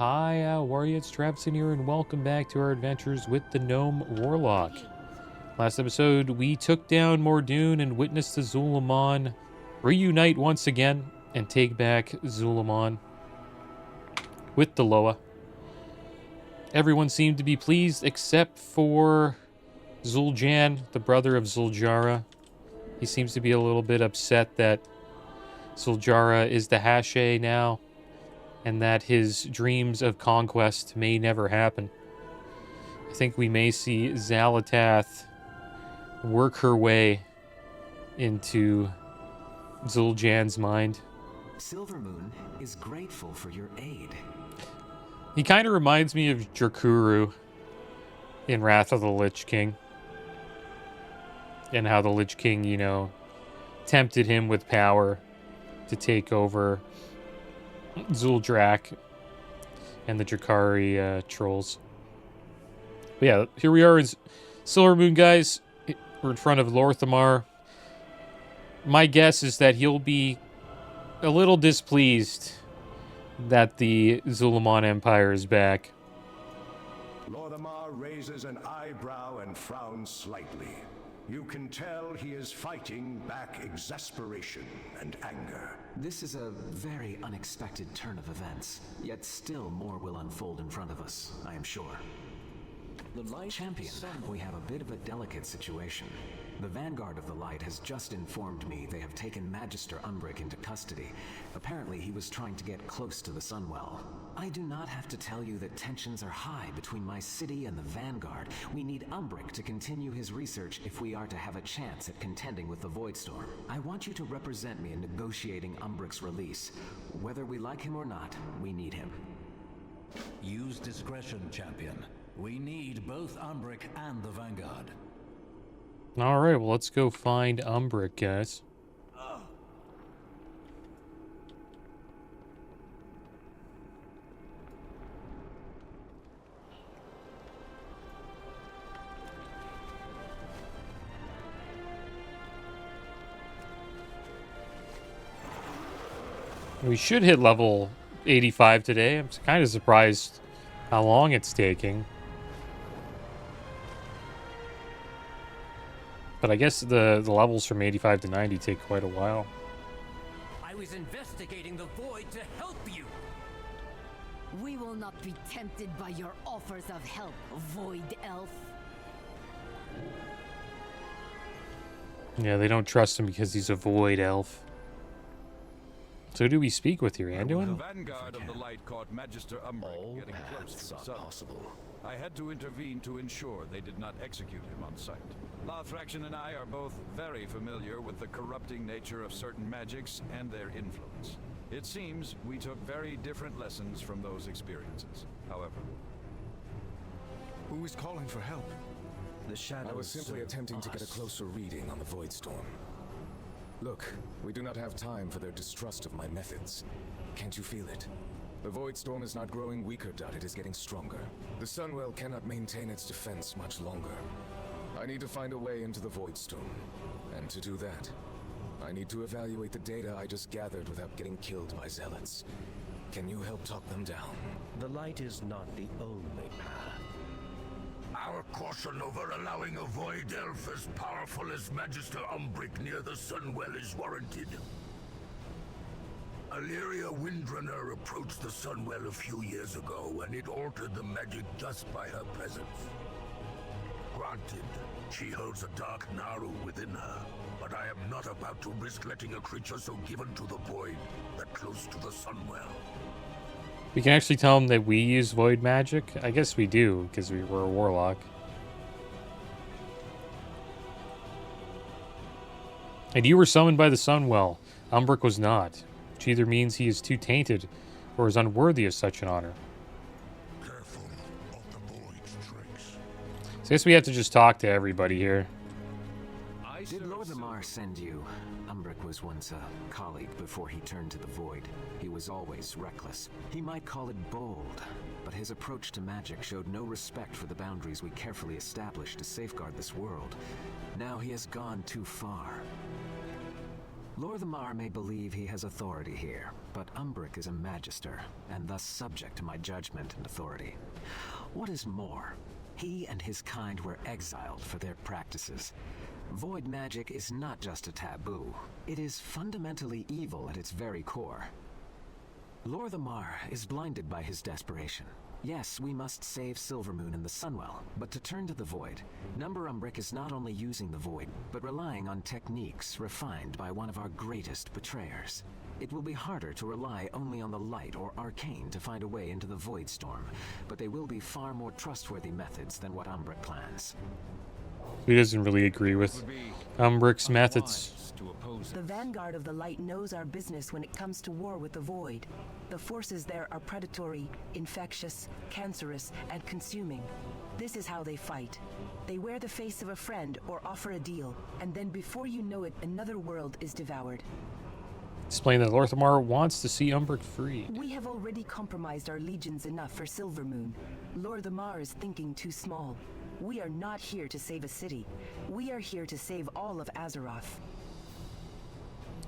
Hi, warrior, it's Travis in here, and welcome back to our adventures with the Gnome Warlock. Last episode, we took down Mordoon and witnessed the Zul'Aman reunite once again and take back Zul'Aman with the Loa. Everyone seemed to be pleased except for Zul'Jan, the brother of Zul'Jara. He seems to be a little bit upset that Zul'Jara is the Hashe now, and that his dreams of conquest may never happen. I think we may see Xal'atath work her way into Zul'Jan's mind. Silvermoon is grateful for your aid. He kind of reminds me of Drakuru in Wrath of the Lich King. And how the Lich King, you know, tempted him with power to take over Zuldrak and the Drakari trolls. But yeah, here we are in Silvermoon, guys. We're in front of Lorthamar. My guess is that he'll be a little displeased that the Zul'Aman Empire is back. Lorthamar raises an eyebrow and frowns slightly. You can tell he is fighting back exasperation and anger. This is a very unexpected turn of events, yet still more will unfold in front of us, I am sure. The Light Champion, we have a bit of a delicate situation. The Vanguard of the Light has just informed me they have taken Magister Umbric into custody. Apparently he was trying to get close to the Sunwell. I do not have to tell you that tensions are high between my city and the Vanguard. We need Umbric to continue his research if we are to have a chance at contending with the Voidstorm. I want you to represent me in negotiating Umbric's release. Whether we like him or not, we need him. Use discretion, champion. We need both Umbric and the Vanguard. Alright, well, let's go find Umbric, guys. We should hit level 85 today. I'm kind of surprised how long it's taking. But I guess the levels from 85 to 90 take quite a while. I was investigating the void to help you. We will not be tempted by your offers of help, Void Elf. Yeah, they don't trust him because he's a Void Elf. So who do we speak with here, Anduin? The Vanguard of the Light caught Magister Umbric getting close to the sun. I had to intervene to ensure they did not execute him on sight. Lothraction and I are both very familiar with the corrupting nature of certain magics and their influence. It seems we took very different lessons from those experiences, however. Who is calling for help? The shadows. I was simply attempting to get a closer reading on the Voidstorm. Look, we do not have time for their distrust of my methods. Can't you feel it? The Voidstorm is not growing weaker, Dot. It is getting stronger. The Sunwell cannot maintain its defense much longer. I need to find a way into the Voidstorm. And to do that, I need to evaluate the data I just gathered without getting killed by zealots. Can you help talk them down? The light is not the only path. Our caution over allowing a Void Elf as powerful as Magister Umbric near the Sunwell is warranted. Illyria Windrunner approached the Sunwell a few years ago, and it altered the magic just by her presence. Granted, she holds a dark Naru within her, but I am not about to risk letting a creature so given to the Void that close to the Sunwell. We can actually tell them that we use Void Magic? I guess we do, because we were a Warlock. And you were summoned by the Sunwell. Umbric was not, which either means he is too tainted or is unworthy of such an honor. Careful of the Void's tricks. So I guess we have to just talk to everybody here. Did Lorthamar send you? Umbric was once a colleague before he turned to the Void. He was always reckless. He might call it bold, but his approach to magic showed no respect for the boundaries we carefully established to safeguard this world. Now he has gone too far. Lorthamar may believe he has authority here, but Umbric is a magister, and thus subject to my judgment and authority. What is more, he and his kind were exiled for their practices. Void magic is not just a taboo. It is fundamentally evil at its very core. Lorthamar is blinded by his desperation. Yes, we must save Silvermoon and the Sunwell, but to turn to the Void, Number Umbric is not only using the Void, but relying on techniques refined by one of our greatest betrayers. It will be harder to rely only on the light or arcane to find a way into the Void Storm, but they will be far more trustworthy methods than what Umbric plans. He doesn't really agree with Umbric's methods. The vanguard of the light knows our business when it comes to war with the Void. The forces there are predatory, infectious, cancerous, and consuming. This is how they fight. They wear the face of a friend or offer a deal, and then before you know it, another world is devoured. Explain that Lorthamar wants to see Umbric freed. We have already compromised our legions enough for Silvermoon. Lorthamar is thinking too small. We are not here to save a city. We are here to save all of Azeroth.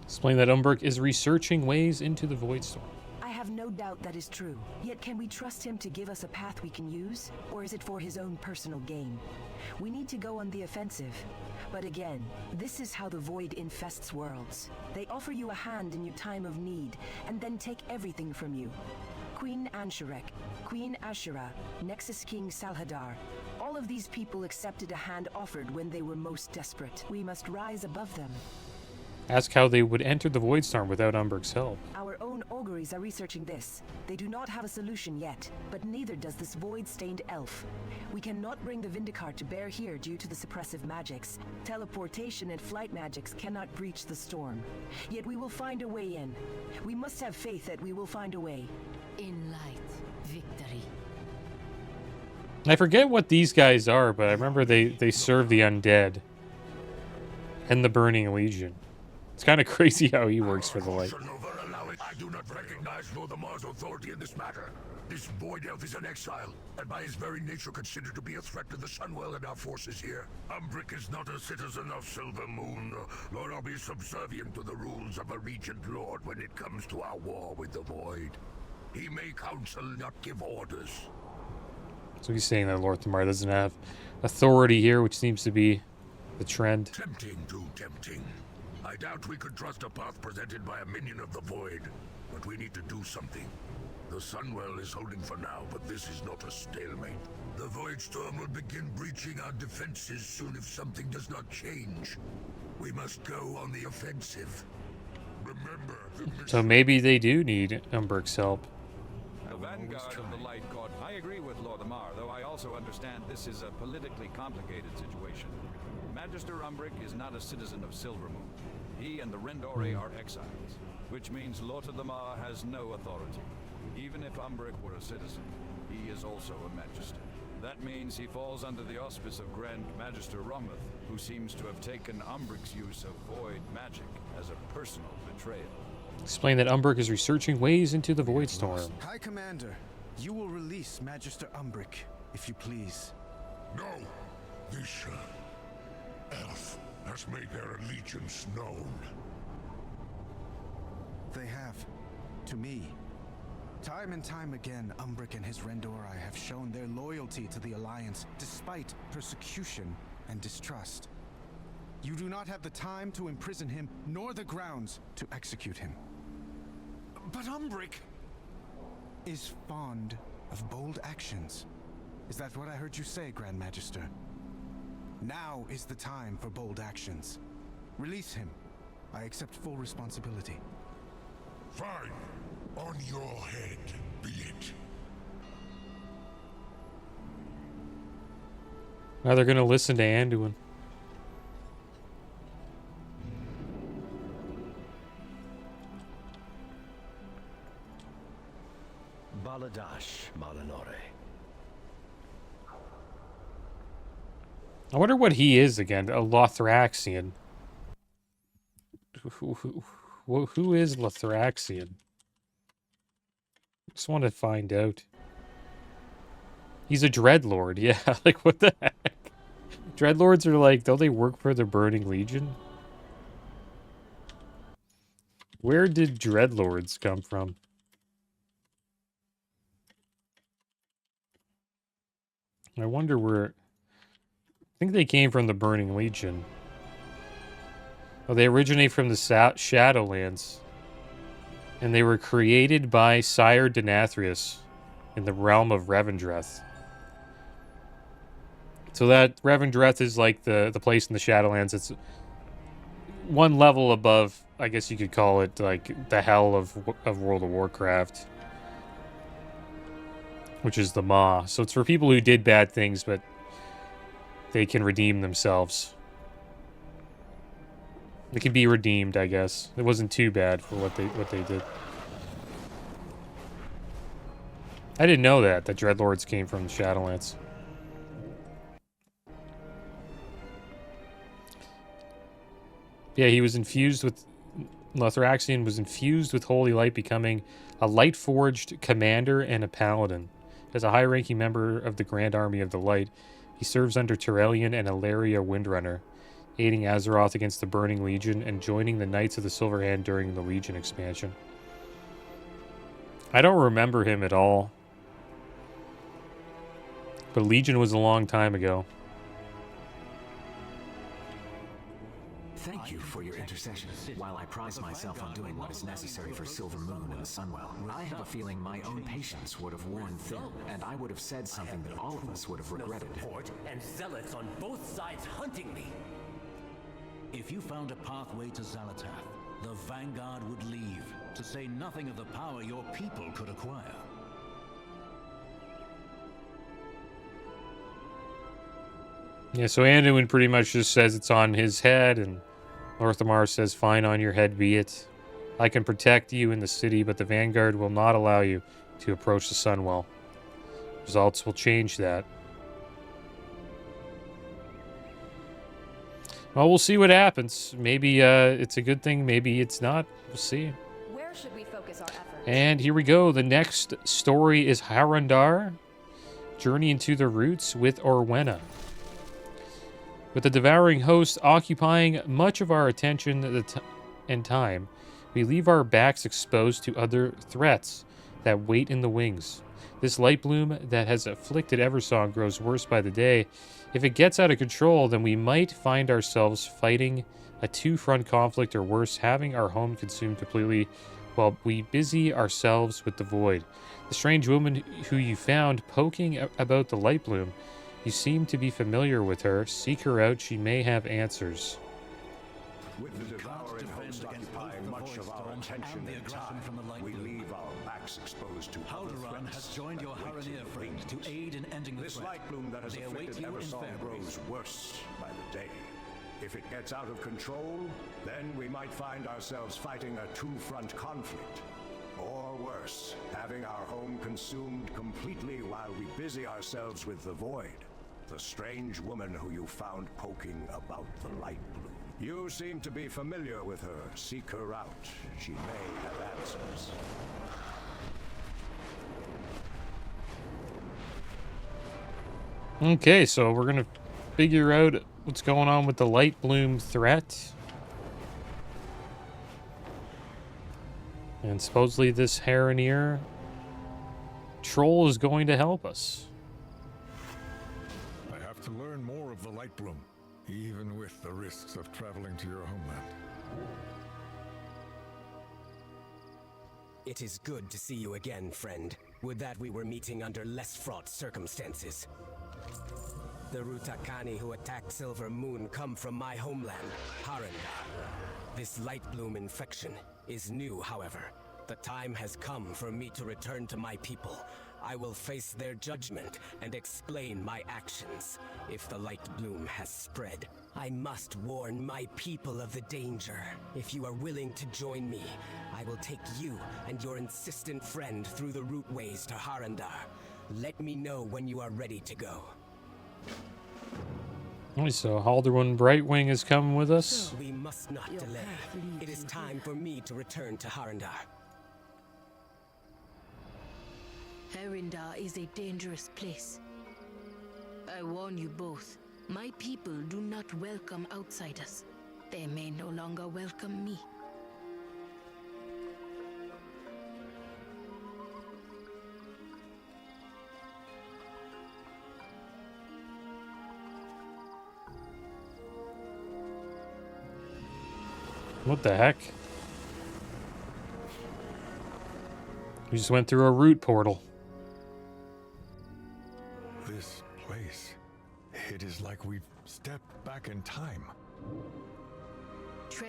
Explain that Umbric is researching ways into the Void Storm. I have no doubt that is true. Yet can we trust him to give us a path we can use? Or is it for his own personal gain? We need to go on the offensive. But again, this is how the Void infests worlds. They offer you a hand in your time of need, and then take everything from you. Queen Ansharek, Queen Ashura, Nexus King Salhadar. All of these people accepted a hand offered when they were most desperate. We must rise above them. Ask how they would enter the Void Storm without Umbric's help. Our own auguries are researching this. They do not have a solution yet, but neither does this void-stained elf. We cannot bring the Vindicar to bear here due to the suppressive magics. Teleportation and flight magics cannot breach the storm. Yet we will find a way in. We must have faith that we will find a way. In light, victory. I forget what these guys are, but I remember they serve the undead and the Burning Legion. It's kind of crazy how he works for the light. I do not recognize Lorthamar's authority in this matter. This Void Elf is an exile, and by his very nature considered to be a threat to the Sunwell and our forces here. Umbric is not a citizen of Silvermoon, nor I'll be subservient to the rules of a Regent Lord when it comes to our war with the Void. He may counsel, not give orders. So he's saying that Lorthamar doesn't have authority here, which seems to be the trend. Tempting, too tempting. I doubt we could trust a path presented by a minion of the Void, but we need to do something. The Sunwell is holding for now, but this is not a stalemate. The Void Storm will begin breaching our defenses soon if something does not change. We must go on the offensive. Remember the mission. So maybe they do need Umbric's help. The vanguard of the light court. I agree with Lorthamar, though I also understand this is a politically complicated situation. Magister Umbric is not a citizen of Silvermoon. He and the Rendore are exiles, which means Lorthamar has no authority. Even if Umbric were a citizen, he is also a magister. That means he falls under the auspice of Grand Magister Romuth, who seems to have taken Umbric's use of void magic as a personal betrayal. Explain that Umbric is researching ways into the Void Storm. High Commander, you will release Magister Umbric, if you please. No! This elf has made their allegiance known. They have. To me. Time and time again, Umbric and his Rendori have shown their loyalty to the Alliance, despite persecution and distrust. You do not have the time to imprison him, nor the grounds to execute him. But Umbric is fond of bold actions. Is that what I heard you say, Grand Magister? Now is the time for bold actions. Release him. I accept full responsibility. Fine. On your head, be it. Now they're going to listen to Anduin. Baladash Malanore. I wonder what he is again. A Lothraxian. Who is Lothraxian? Just want to find out. He's a Dreadlord, yeah. Like, what the heck? Dreadlords are like, don't they work for the Burning Legion? Where did Dreadlords come from? I wonder where... I think they came from the Burning Legion. Oh, they originate from the Shadowlands. And they were created by Sire Denathrius in the realm of Revendreth. So that Revendreth is like the place in the Shadowlands. It's one level above, I guess you could call it, like the hell of World of Warcraft. Which is the Maw. So it's for people who did bad things, but they can redeem themselves. They can be redeemed, I guess. It wasn't too bad for what they did. I didn't know that Dreadlords came from the Shadowlands. Yeah, he was infused with... Lothraxion was infused with Holy Light, becoming a Light-forged commander and a paladin. As a high-ranking member of the Grand Army of the Light, he serves under Turelion and Ilaria Windrunner, aiding Azeroth against the Burning Legion and joining the Knights of the Silver Hand during the Legion expansion. I don't remember him at all. But Legion was a long time ago. Thank you for your intercession. While I prize myself on doing what is necessary for Silver Moon and the Sunwell, I have a feeling my own patience would have worn thin, and I would have said something that all of us would have regretted. And zealots on both sides hunting me. If you found a pathway to Xalatath, the Vanguard would leave, to say nothing of the power your people could acquire. Yeah, so Anduin pretty much just says it's on his head, and Lorthamar says, fine, on your head be it. I can protect you in the city, but the Vanguard will not allow you to approach the Sunwell. Results will change that. Well, we'll see what happens. Maybe it's a good thing, maybe it's not. We'll see. Where should we focus our efforts? And here we go. The next story is Harundar, Journey into the Roots with Orwenna. With the devouring host occupying much of our attention and time, we leave our backs exposed to other threats that wait in the wings. This light bloom that has afflicted Eversong grows worse by the day. If it gets out of control, then we might find ourselves fighting a two-front conflict, or worse, having our home consumed completely while we busy ourselves with the void. The strange woman who you found poking about the light bloom, you seem to be familiar with her. Seek her out. She may have answers. With the devouring host occupying much of our attention and time, we leave our backs exposed to other Haldoran threats has joined your that wait in Harunir the friend wings. to aid in ending the This threat. light bloom that has They afflicted await you in Eversong Fairways. grows worse by the day. If it gets out of control, then we might find ourselves fighting a two-front conflict. Or worse, having our home consumed completely while we busy ourselves with the void. The strange woman who you found poking about the light bloom. You seem to be familiar with her. Seek her out. She may have answers. Okay, so we're going to figure out what's going on with the light bloom threat. And supposedly this Harunir troll is going to help us. I have to learn more of the light bloom, even with the risks of traveling to your homeland. It is good to see you again, friend. Would that we were meeting under less fraught circumstances. The Rutakani who attacked Silver Moon come from my homeland, Harundar. This light bloom infection is new, however. The time has come for me to return to my people. I will face their judgment and explain my actions. If the light bloom has spread, I must warn my people of the danger. If you are willing to join me, I will take you and your insistent friend through the route ways to Harundar. Let me know when you are ready to go. So Halderwin Brightwing is coming with us. We must not delay. It is time for me to return to Harundar. Harundar is a dangerous place. I warn you both. My people do not welcome outsiders. They may no longer welcome me. What the heck? We just went through a root portal. This place, it is like we've stepped back in time.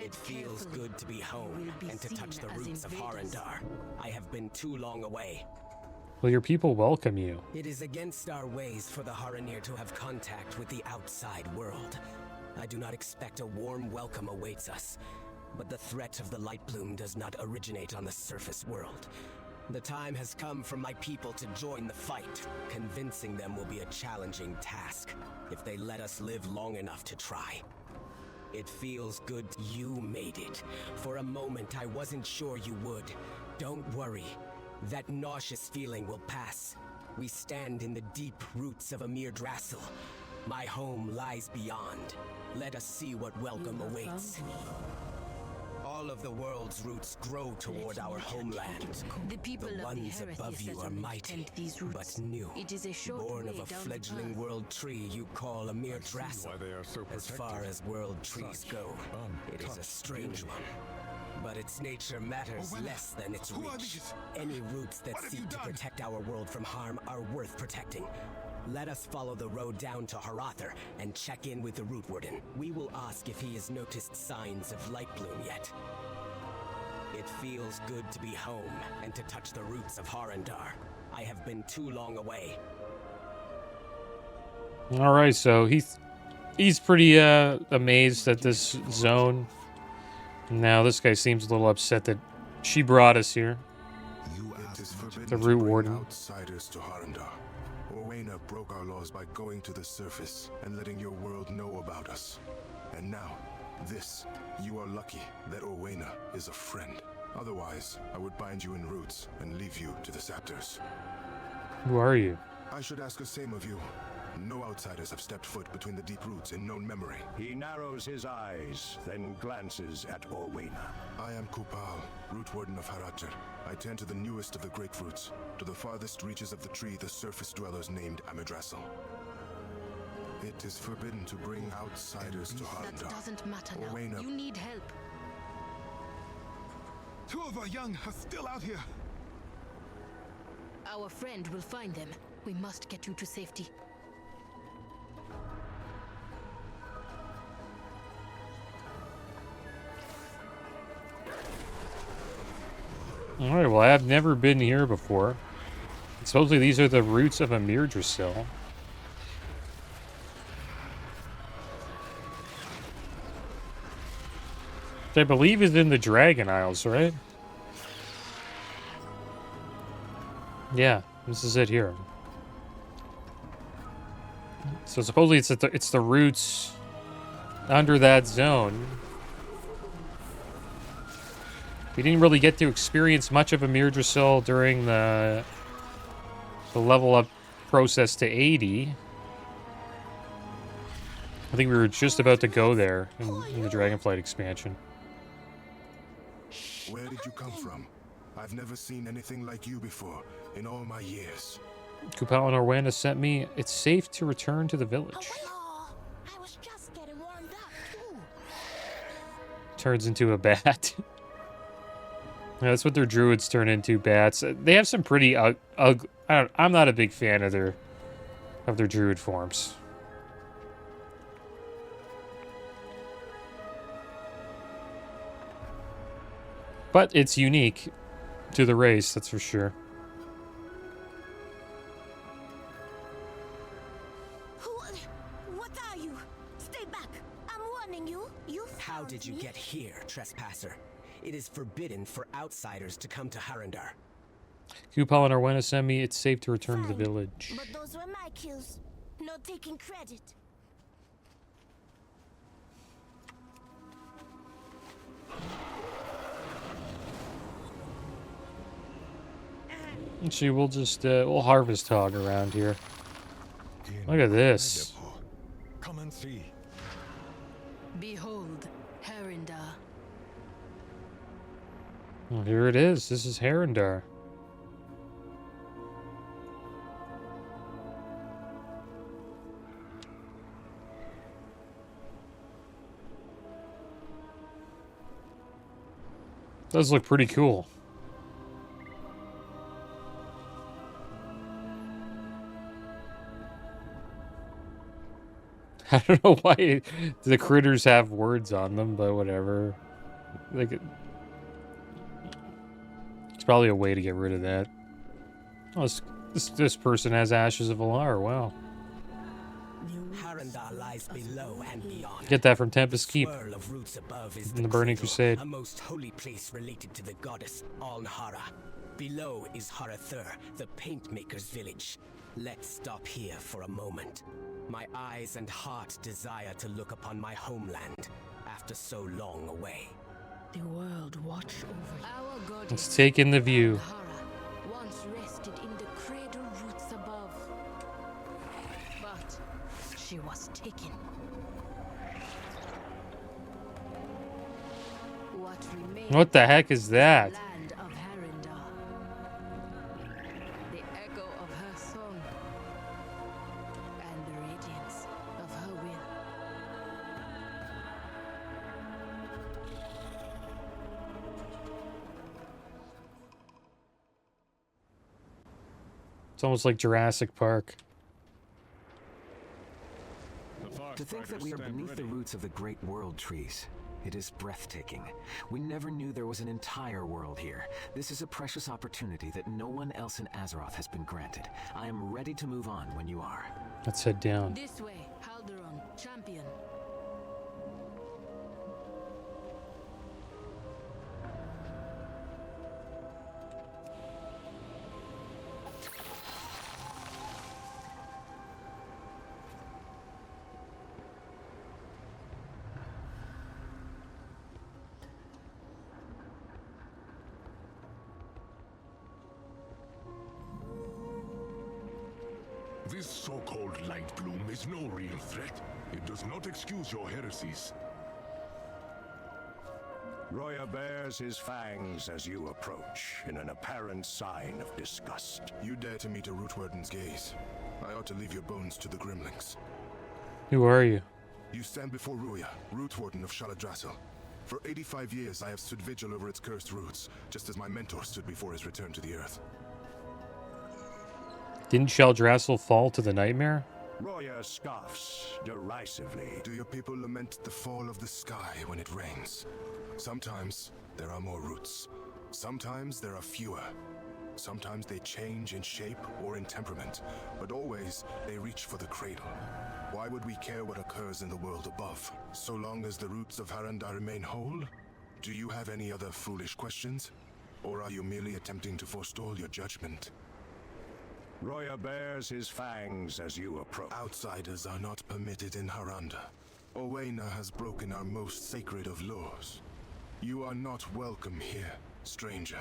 It feels good to be home and to touch the roots of Harrendar. I have been too long away. Will your people welcome you? It is against our ways for the Haranir to have contact with the outside world. I do not expect a warm welcome awaits us, but the threat of the light bloom does not originate on the surface world. The time has come for my people to join the fight. Convincing them will be a challenging task, if they let us live long enough to try. It feels good you made it. For a moment I wasn't sure you would. Don't worry. That nauseous feeling will pass. We stand in the deep roots of Amir Drassel. My home lies beyond. Let us see what welcome awaits. All of the world's roots grow toward our homeland. The ones above you are mighty, but new. Born of a fledgling world tree you call Amir Drassel. As far as world trees go, it is a strange one. But its nature matters less than its reach. Any roots that seek to protect our world from harm are worth protecting. Let us follow the road down to Harather and check in with the Root Warden. We will ask if he has noticed signs of light bloom yet. It feels good to be home and to touch the roots of Harrendar. I have been too long away. All right, so he's pretty amazed at this zone. Now this guy seems a little upset that she brought us here. The Root Warden. Outsiders to Harrendar. Orwena broke our laws by going to the surface and letting your world know about us. And now, this. You are lucky that Orwena is a friend. Otherwise, I would bind you in roots and leave you to the Saptors. Who are you? I should ask the same of you. No outsiders have stepped foot between the deep roots in known memory. He narrows his eyes, then glances at Orwena. I am Kupal, Root Warden of Haratzer. I tend to the newest of the grapefruits, to the farthest reaches of the tree the surface dwellers named Amidrassel. It is forbidden to bring outsiders to Harrendar. That doesn't matter now. Orwena. You need help. 2 of our young are still out here. Our friend will find them. We must get you to safety. Alright, well, I have never been here before. Supposedly these are the roots of Amir Drassel. Which I believe is in the Dragon Isles, right? Yeah, this is it here. So supposedly it's the roots under that zone. We didn't really get to experience much of Amir Drassel during the level up process to 80. I think we were just about to go there in the Dragonflight expansion. Where did you come from? I've never seen anything like you before in all my years. Kupal and Orwena sent me. It's safe to return to the village. I was just getting warmed up too. Turns into a bat. That's what their druids turn into, bats. They have some pretty ugly. I'm not a big fan of their druid forms. But it's unique to the race, that's for sure. What are you? Stay back. I'm warning you. How did you get here, trespasser? It is forbidden for outsiders to come to Harrendar. Kupal and Orwena sent me. It's safe to return to the village. But those were my kills. No taking credit. Actually, we'll just we'll harvest hog around here. Look at this. Come and see. Behold, Harrendar. Well, here it is. This is Harrendar. Does look pretty cool. I don't know why the critters have words on them, but whatever. Like, it's probably a way to get rid of that. Oh, this person has Ashes of Alar. Wow. Harandar lies below and beyond. Get that from Tempest Keep Swirl of roots above is in the Burning cradle, Crusade. a most holy place related to the goddess Alnhara. Below is Harathur, the paintmaker's village. Let's stop here for a moment. My eyes and heart desire to look upon my homeland after so long away. The world watch over our goddess. Let's take in the view. Alnhara once rested in the cradle roots above, but she was taken. What remains? What the heck is that? Land of Harandar. The echo of her song and the radiance of her will. It's almost like Jurassic Park. To think that we are beneath the roots of the great world trees. It is breathtaking. We never knew there was an entire world here. This is a precious opportunity that no one else in Azeroth has been granted. I am ready to move on when you are. Let's head down. This way, Halderon, champion. This so-called light bloom is no real threat. It does not excuse your heresies. Roya bares his fangs as you approach, in an apparent sign of disgust. You dare to meet a Rootwarden's gaze. I ought to leave your bones to the Gremlings. Who are you? You stand before Roya, Rootwarden of Shaladrassil. For 85 years I have stood vigil over its cursed roots, just as my mentor stood before his return to the earth. Didn't Shaldrassil fall to the nightmare? Roya scoffs derisively. Do your people lament the fall of the sky when it rains? Sometimes there are more roots. Sometimes there are fewer. Sometimes they change in shape or in temperament, but always they reach for the cradle. Why would we care what occurs in the world above, so long as the roots of Harandar remain whole? Do you have any other foolish questions? Or are you merely attempting to forestall your judgment? Roya bares his fangs as you approach. Outsiders are not permitted in Harandar. Owena has broken our most sacred of laws. You are not welcome here, stranger.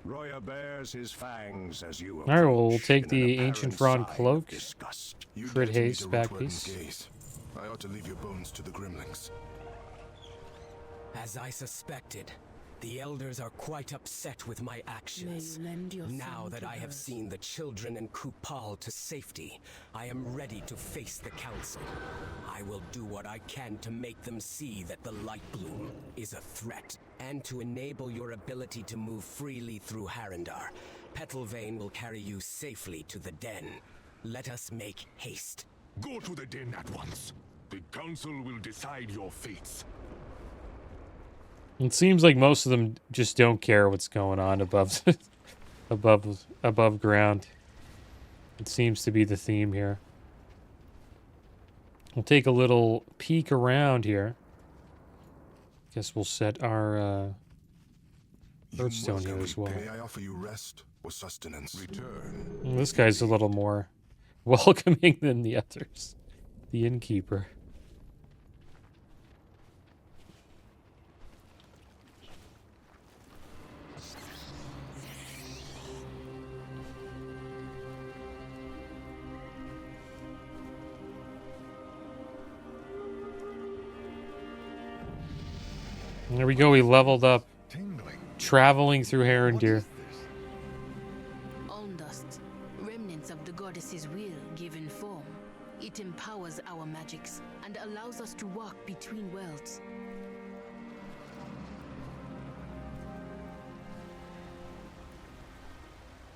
Roya bares his fangs as you approach. Alright, well, we'll take the Ancient Frond Cloak. You Crit dare to meet haste, a back Rootwarden's piece. gaze. I ought to leave your bones to the Gremlings. As I suspected, the elders are quite upset with my actions. May you lend your Now son that to I have hers. seen the children and Kupal to safety, I am ready to face the council. I will do what I can to make them see that the light bloom is a threat, and to enable your ability to move freely through Harandar. Petalvane will carry you safely to the den. Let us make haste. Go to the den at once. The council will decide your fates. It seems like most of them just don't care what's going on above above ground. It seems to be the theme here. We'll take a little peek around here. Guess we'll set our Birdstone here as well. May I offer you rest or sustenance? Return. This guy's a little more welcoming than the others. The innkeeper. There we go, we leveled up. Traveling through Harendir. Dust, remnants of the goddess's will given form. It empowers our magics, and allows us to walk between worlds.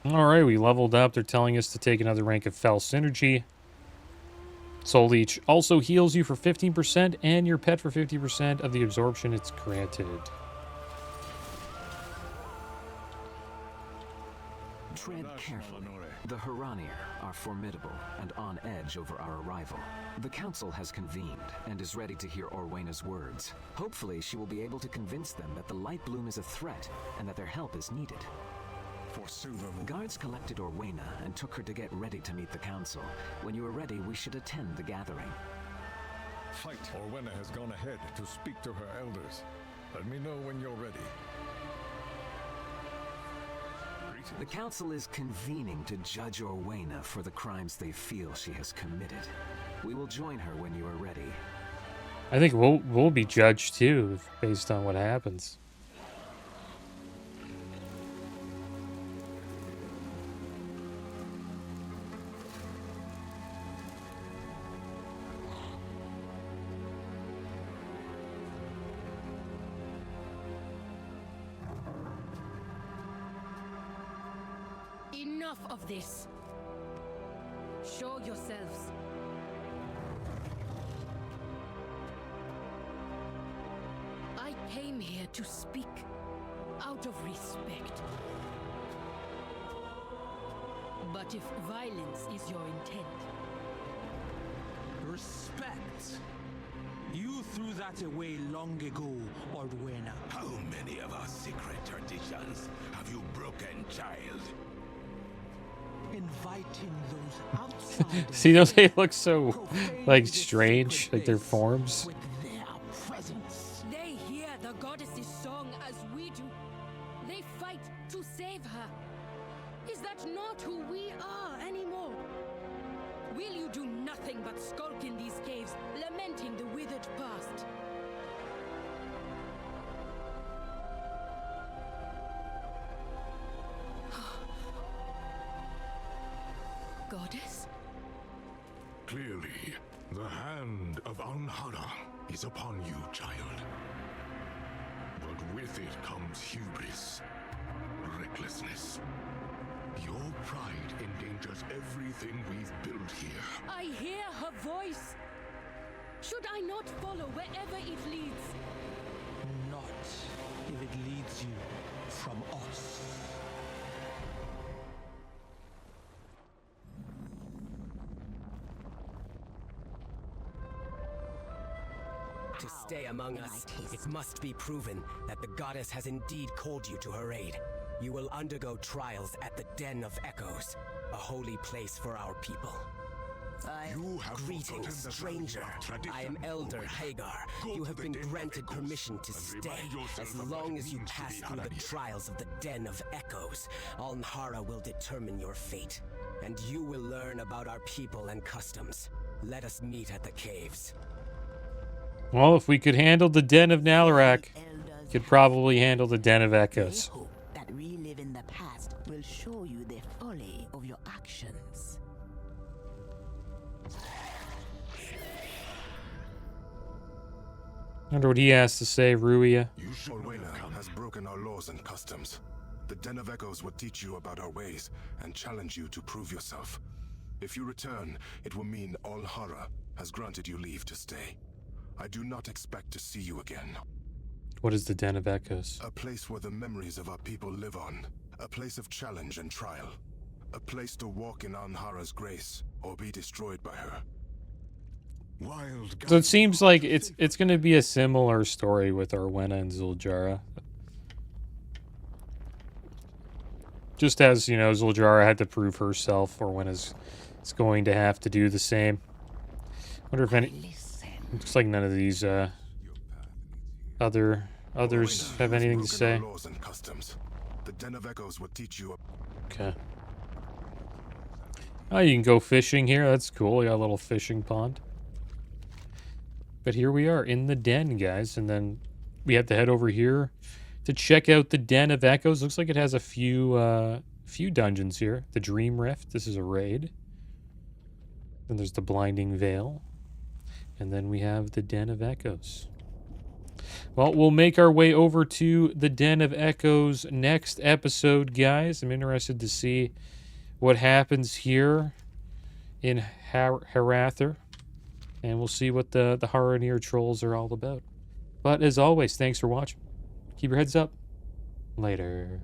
Alright, we leveled up. They're telling us to take another rank of Fell Synergy. Soul Leech also heals you for 15% and your pet for 50% of the absorption it's granted. Tread carefully. The Huranir are formidable and on edge over our arrival. The Council has convened and is ready to hear Orwena's words. Hopefully, she will be able to convince them that the Light Bloom is a threat and that their help is needed. For Silvermoon. Guards collected Orwena and took her to get ready to meet the Council. When you are ready, we should attend the gathering. Fight. Orwena has gone ahead to speak to her elders. Let me know when you're ready. The Council is convening to judge Orwena for the crimes they feel she has committed. We will join her when you are ready. I think we'll be judged too, based on what happens. Enough of this. Show yourselves. I came here to speak out of respect. But if violence is your intent... Respect? You threw that away long ago, Orwena. How many of our secret traditions have you broken, child? Inviting those outsiders. See, don't they look so, like, strange? Like their forms? With their presence. They hear the goddess's song as we do. They fight to save her. Is that not who we are anymore? Will you do nothing but skulk in these caves, lamenting the withered past? Goddess? Clearly, the hand of Anhara is upon you, child. But with it comes hubris, recklessness. Your pride endangers everything we've built here. I hear her voice. Should I not follow wherever it leads? Not if it leads you from us. To stay among us, it must be proven that the goddess has indeed called you to her aid. You will undergo trials at the Den of Echoes, a holy place for our people. Greetings, stranger. I am Elder Hagar. You have been granted permission to stay. As long as you pass through the trials of the Den of Echoes, Anhara will determine your fate. And you will learn about our people and customs. Let us meet at the caves. Well, if we could handle the Den of Nalarak, we could probably handle the Den of Echoes. They hope that reliving the past will show you the folly of your actions. I wonder what he has to say, Ruia. Orwena has broken our laws and customs. The Den of Echoes will teach you about our ways and challenge you to prove yourself. If you return, it will mean Anhara has granted you leave to stay. I do not expect to see you again. What is the Den of Echoes? A place where the memories of our people live on. A place of challenge and trial. A place to walk in Anhara's grace or be destroyed by her. So it seems like it's going to be a similar story with Orwena and Zul'jara. Just as, you know, Zul'jara had to prove herself, Orwena's going to have to do the same. Wonder if any... Looks like none of these others have anything to say. The Den of Echoes will teach you. Okay. Oh, you can go fishing here. That's cool. We got a little fishing pond. But here we are in the den, guys, and then we have to head over here to check out the Den of Echoes. Looks like it has a few dungeons here. The Dream Rift. This is a raid. Then there's the Blinding Veil. And then we have the Den of Echoes. Well, we'll make our way over to the Den of Echoes next episode, guys. I'm interested to see what happens here in Harather. And we'll see what the Haranir trolls are all about. But as always, thanks for watching. Keep your heads up. Later.